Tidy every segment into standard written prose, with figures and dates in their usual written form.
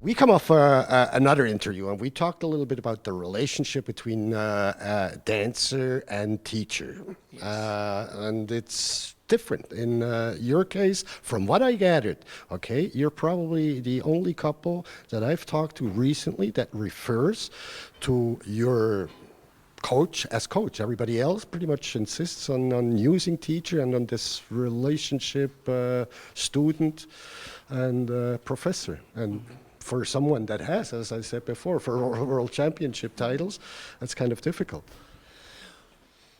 We come off another interview, and we talked a little bit about the relationship between dancer and teacher. Yes. And it's different in your case, from what I gathered. Okay, you're probably the only couple that I've talked to recently that refers to your coach as coach. Everybody else pretty much insists on using teacher and on this relationship student and professor. And for someone that has, as I said before, for world championship titles, that's kind of difficult.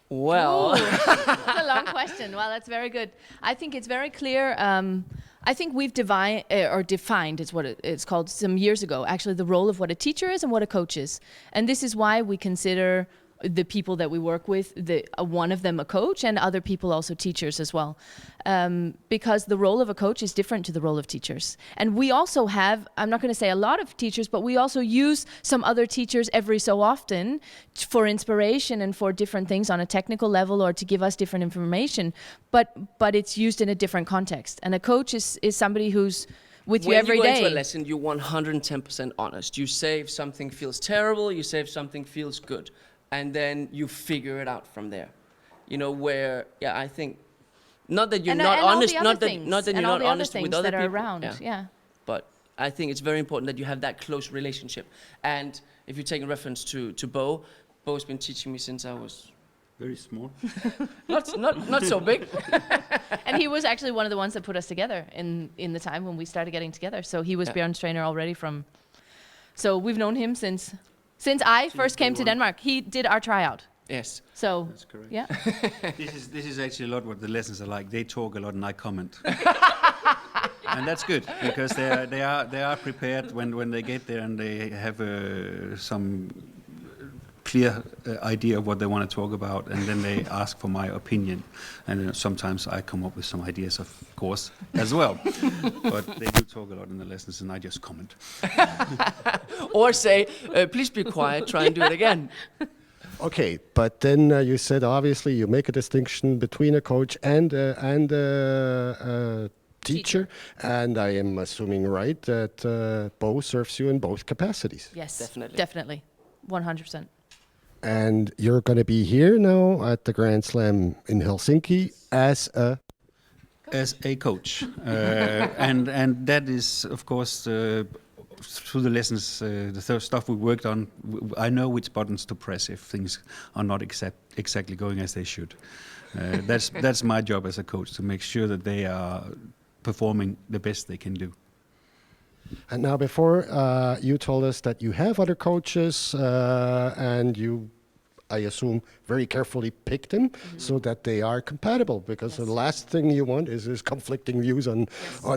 Well, that's a long question. Well, that's very good. I think it's very clear. I think we've defined is what it's called some years ago, actually, the role of what a teacher is and what a coach is. And this is why we consider the people that we work with, one of them a coach, and other people also teachers as well. Because the role of a coach is different to the role of teachers. And we also have, I'm not going to say a lot of teachers, but we also use some other teachers every so often for inspiration and for different things on a technical level or to give us different information. But it's used in a different context. And a coach is somebody who's with you every day. When you go into a lesson, you're 110% honest. You say if something feels terrible, you say if something feels good. And then you figure it out from there. You know, where, I think, not that you're not honest, not that you're not honest with other people. Around, yeah. But I think it's very important that you have that close relationship. And if you take a reference to Bo, Bo's been teaching me since I was very small. not so big. And he was actually one of the ones that put us together in the time when we started getting together. So he was Bjorn's trainer already so we've known him since I first came to Denmark. He did our tryout. Yes. So that's correct. Yeah. This is actually a lot what the lessons are like. They talk a lot and I comment. And that's good because they are prepared when they get there and they have some clear idea of what they want to talk about, and then they ask for my opinion, and sometimes I come up with some ideas, of course, as well. But they do talk a lot in the lessons, and I just comment. Or say, please be quiet, try and do it again. Okay, but then you said obviously you make a distinction between a coach and a teacher, and I am assuming right that Bo serves you in both capacities. Yes, definitely, 100%. And you're going to be here now at the GrandSlam in Helsinki as a coach, and that is of course through the lessons, the stuff we worked on. I know which buttons to press if things are not exactly going as they should. That's my job as a coach, to make sure that they are performing the best they can do. And now, before you told us that you have other coaches, and you, I assume, very carefully pick them so that they are compatible, because the last thing you want is conflicting views on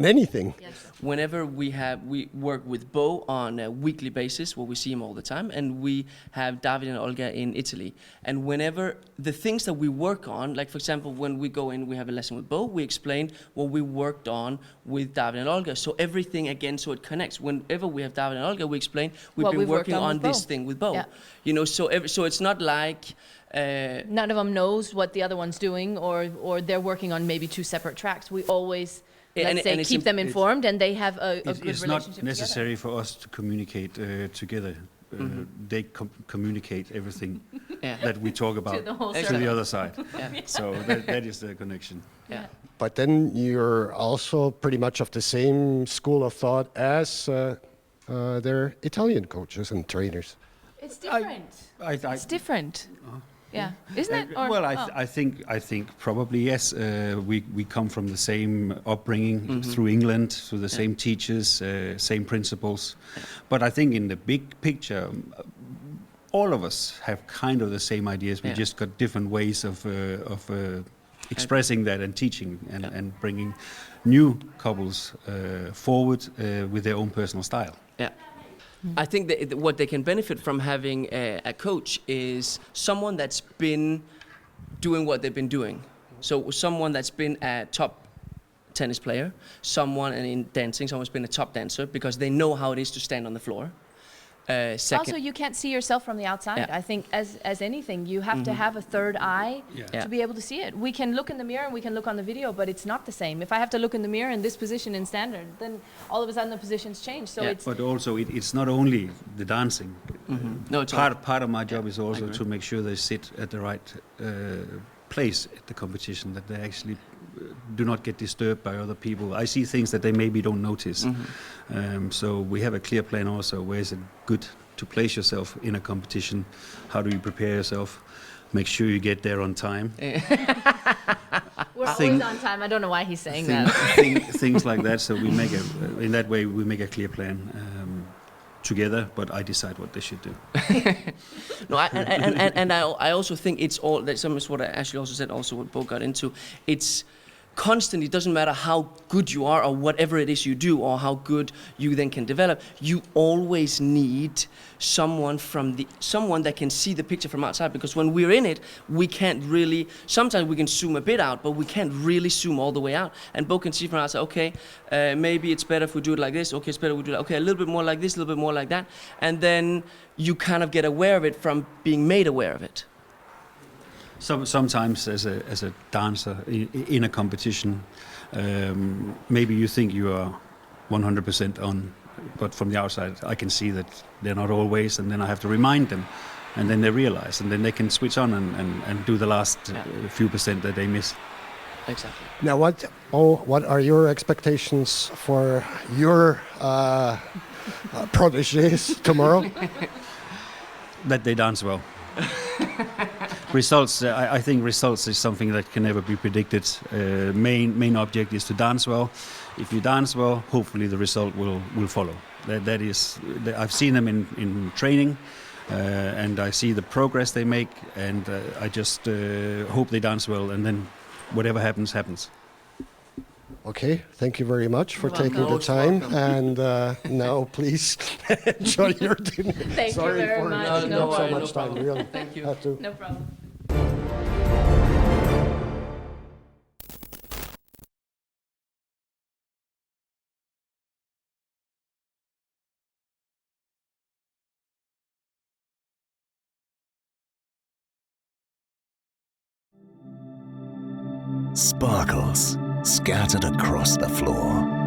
anything. Yes. Whenever we work with Bo on a weekly basis, where we see him all the time, and we have David and Olga in Italy. And whenever the things that we work on, like for example, when we go in, we have a lesson with Bo, we explain what we worked on with David and Olga. So everything again, so it connects. Whenever we have David and Olga, we explain we've been working on this thing with Bo. Yeah. You know, so it's not like none of them knows what the other one's doing, or they're working on maybe two separate tracks. We always keep them informed, and they have a good relationship. It's not necessary for us to communicate together. They communicate everything that we talk about to the other side. So that is the connection. Yeah. But then you're also pretty much of the same school of thought as their Italian coaches and trainers. It's different. It's different. Yeah, isn't it? Well, I think probably yes. We come from the same upbringing through England, through the same teachers, same principles. But I think in the big picture, all of us have kind of the same ideas. We just got different ways of expressing that and teaching and bringing new couples forward with their own personal style. Yeah. I think that what they can benefit from having a coach is someone that's been doing what they've been doing. So someone that's been a top tennis player, someone in dancing, someone's been a top dancer, because they know how it is to stand on the floor. second. Also, you can't see yourself from the outside. Yeah. I think as anything, you have to have a third eye Yeah. to be able to see it. We can look in the mirror and we can look on the video, but it's not the same. If I have to look in the mirror in this position in standard, then all of a sudden the positions change. So Yeah. it's But also, it's not only the dancing. No, it's all- Part of my job is also agree. to make sure they sit at the right place at the competition, that they actually do not get disturbed by other people. I see things that they maybe don't notice. So we have a clear plan also. Where is it good to place yourself in a competition? How do you prepare yourself? Make sure you get there on time. we're always Thing- on time. I don't know why he's saying Thing- that. things like that. So we make in that way we make a clear plan together. But I decide what they should do. No, I also think it's all that. Some is what Ashli also said. Also, what Bo got into. It's constantly. It doesn't matter how good you are or whatever it is you do or how good you then can develop. You always need someone that can see the picture from outside, because when we're in it, we can't really. Sometimes we can zoom a bit out, but we can't really zoom all the way out. And Bo can see from outside. Okay, maybe it's better if we do it like this. Okay, it's better we do that. Okay, a little bit more like this, a little bit more like that, and then you kind of get aware of it from being made aware of it. Sometimes as a dancer in a competition, maybe you think you are 100% on, but from the outside I can see that they're not always, and then I have to remind them, and then they realize, and then they can switch on and do the last few percent that they miss. Exactly. Now, what are your expectations for your protégés tomorrow? That they dance well. Results, I think results is something that can never be predicted. Main object is to dance well. If you dance well, hopefully the result will follow. That is, I've seen them in training, and I see the progress they make, and I just hope they dance well, and then whatever happens, happens. Okay, thank you very much for You're taking the welcome. time. Most welcome. And now, please enjoy your dinner. Thank you Sorry very for much. taking No up so problem. much time. Really, Thank you. have to. No problem. Sparkles scattered across the floor.